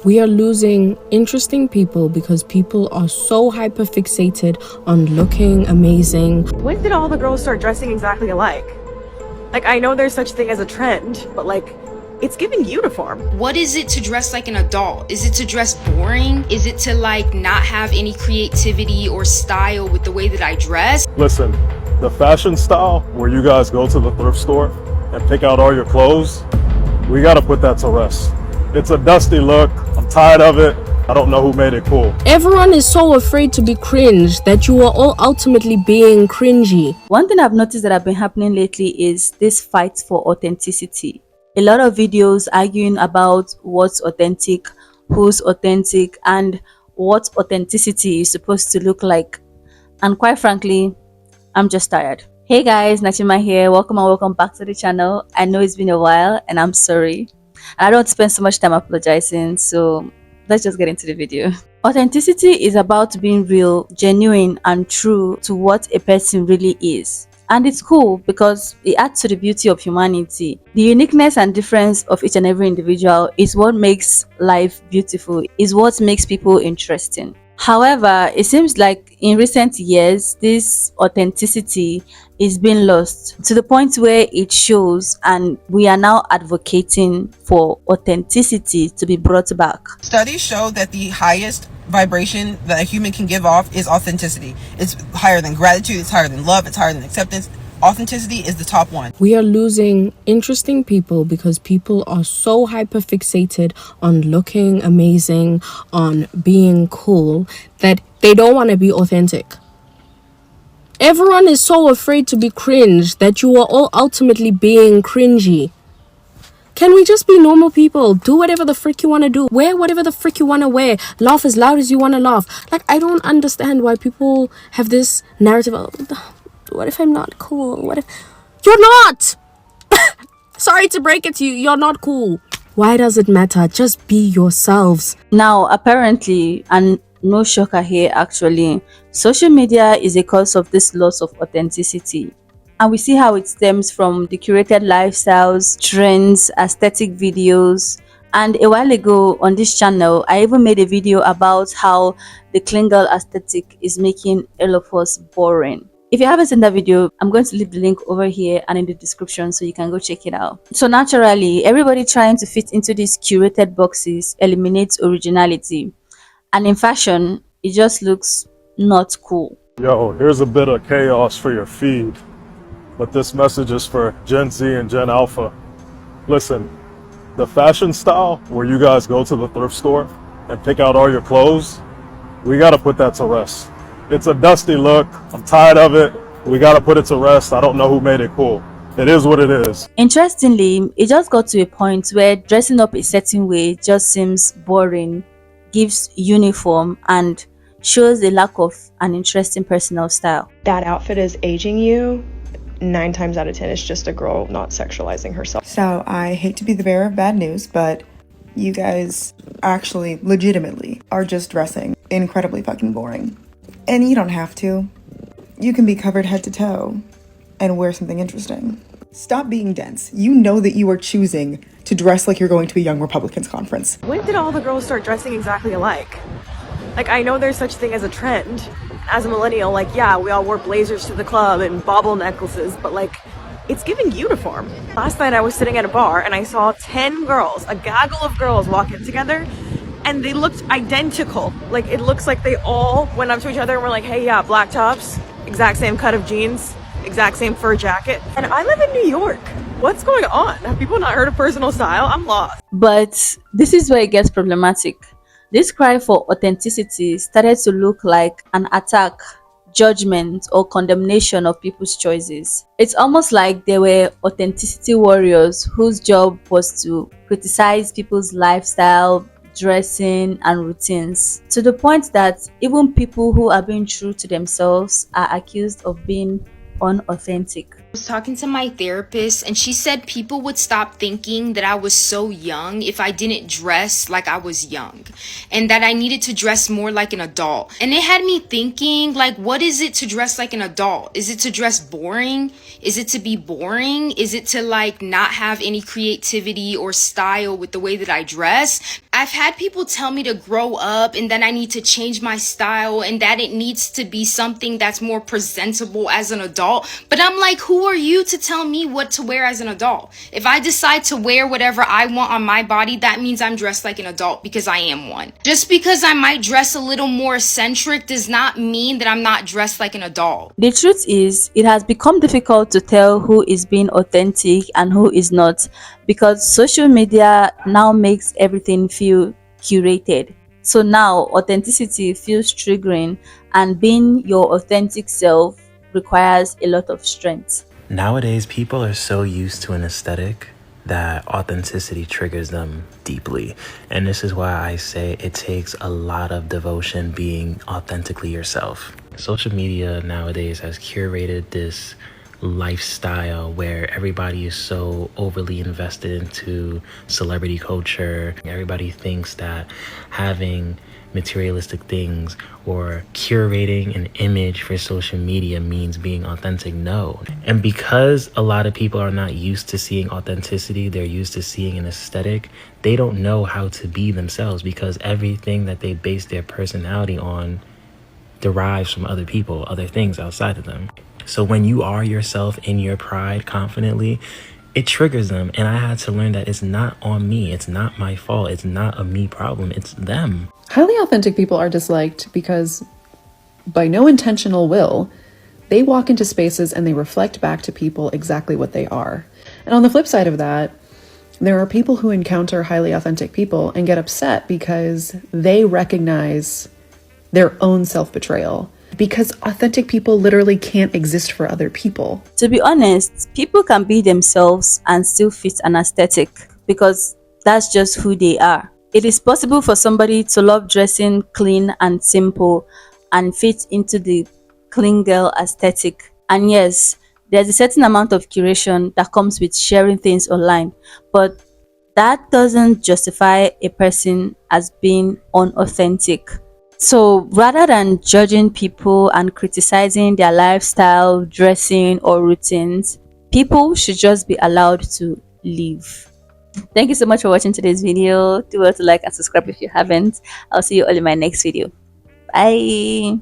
We are losing interesting people because people are so hyperfixated on looking amazing. When did all the girls start dressing exactly alike? Like, I know there's such thing as a trend, but like, it's giving uniform. What is it to dress like an adult? Is it to dress boring? Is it to like not have any creativity or style with the way that I dress? Listen, the fashion style where you guys go to the thrift store and pick out all your clothes, we gotta put that to rest. It's a dusty look. I'm tired of it. I don't know who made it cool. Everyone is so afraid to be cringe that you are all ultimately being cringy. One thing I've noticed that have been happening lately is this fight for authenticity. A lot of videos arguing about what's authentic, who's authentic, and what authenticity is supposed to look like. And quite frankly, I'm just tired. Hey guys, Nachima here. Welcome and welcome back to the channel. I know it's been a while and I'm sorry. I don't spend so much time apologizing, so let's just get into the video. Authenticity is about being real, genuine, and true to what a person really is. And it's cool because it adds to the beauty of humanity. The uniqueness and difference of each and every individual is what makes life beautiful, is what makes people interesting. However, it seems like in recent years, this authenticity is being lost to the point where it shows, and we are now advocating for authenticity to be brought back. Studies show that the highest vibration that a human can give off is authenticity. It's higher than gratitude, it's higher than love, it's higher than acceptance. Authenticity is the top one. We are losing interesting people because people are so hyperfixated on looking amazing, on being cool, that they don't want to be authentic. Everyone is so afraid to be cringe that you are all ultimately being cringy. Can we just be normal people? Do whatever the frick you want to do. Wear whatever the frick you want to wear. Laugh as loud as you want to laugh. Like, I don't understand why people have this narrative of, what if I'm not cool? What if... You're not! Sorry to break it to you, you're not cool. Why does it matter? Just be yourselves. Now, apparently, and no shocker here actually, social media is a cause of this loss of authenticity. And we see how it stems from the curated lifestyles, trends, aesthetic videos. And a while ago on this channel, I even made a video about how the clean girl aesthetic is making all of us boring. If you haven't seen that video, I'm going to leave the link over here and in the description so you can go check it out. So naturally, everybody trying to fit into these curated boxes eliminates originality. And in fashion, it just looks not cool. Yo, here's a bit of chaos for your feed. But this message is for Gen Z and Gen Alpha. Listen, the fashion style where you guys go to the thrift store and pick out all your clothes, we gotta put that to rest. It's a dusty look. I'm tired of it. We gotta put it to rest. I don't know who made it cool. It is what it is. Interestingly, it just got to a point where dressing up a certain way just seems boring, gives uniform, and shows a lack of an interesting personal style. That outfit is aging you. 9 times out of 10 it's just a girl not sexualizing herself. So I hate to be the bearer of bad news, but you guys actually legitimately are just dressing incredibly fucking boring. And you don't have to. You can be covered head to toe and wear something interesting. Stop being dense. You know that you are choosing to dress like you're going to a Young Republicans conference. When did all the girls start dressing exactly alike? Like, I know there's such thing as a trend. As a millennial, like, yeah, we all wore blazers to the club and bauble necklaces, but like, it's giving uniform. Last night I was sitting at a bar and I saw 10 girls, a gaggle of girls walk in together, and they looked identical. Like, it looks like they all went up to each other and were like, hey, yeah, black tops, exact same cut of jeans, exact same fur jacket. And I live in New York. What's going on? Have people not heard of personal style? I'm lost. But this is where it gets problematic. This cry for authenticity started to look like an attack, judgment, or condemnation of people's choices. It's almost like they were authenticity warriors whose job was to criticize people's lifestyle, dressing, and routines, to the point that even people who are being true to themselves are accused of being unauthentic. was talking to my therapist and she said people would stop thinking that I was so young if I didn't dress like I was young, and that I needed to dress more like an adult. And it had me thinking, like, what is it to dress like an adult? Is it to dress boring? Is it to be boring? Is it to like not have any creativity or style with the way that I dress? I've had people tell me to grow up and that I need to change my style and that it needs to be something that's more presentable as an adult. But I'm like, who are you to tell me what to wear as an adult? If I decide to wear whatever I want on my body, that means I'm dressed like an adult because I am one. Just because I might dress a little more eccentric does not mean that I'm not dressed like an adult. The truth is, it has become difficult to tell who is being authentic and who is not, because social media now makes everything feel curated. So now authenticity feels triggering, and being your authentic self requires a lot of strength. Nowadays, people are so used to an aesthetic that authenticity triggers them deeply. And this is why I say it takes a lot of devotion being authentically yourself. Social media nowadays has curated this lifestyle where everybody is so overly invested into celebrity culture. Everybody thinks that having materialistic things or curating an image for social media means being authentic. No. And because a lot of people are not used to seeing authenticity, they're used to seeing an aesthetic, they don't know how to be themselves because everything that they base their personality on derives from other people, other things outside of them. So when you are yourself in your pride confidently, it triggers them. And I had to learn that it's not on me. It's not my fault. It's not a me problem. It's them. Highly authentic people are disliked because, by no intentional will, they walk into spaces and they reflect back to people exactly what they are. And on the flip side of that, there are people who encounter highly authentic people and get upset because they recognize their own self-betrayal. Because authentic people literally can't exist for other people. To be honest, people can be themselves and still fit an aesthetic because that's just who they are. It is possible for somebody to love dressing clean and simple and fit into the clean girl aesthetic. And yes, there's a certain amount of curation that comes with sharing things online, but that doesn't justify a person as being unauthentic. So rather than judging people and criticizing their lifestyle, dressing, or routines, people should just be allowed to live. Thank you so much for watching today's video. Do well to like and subscribe if you haven't. I'll see you all in my next video. Bye.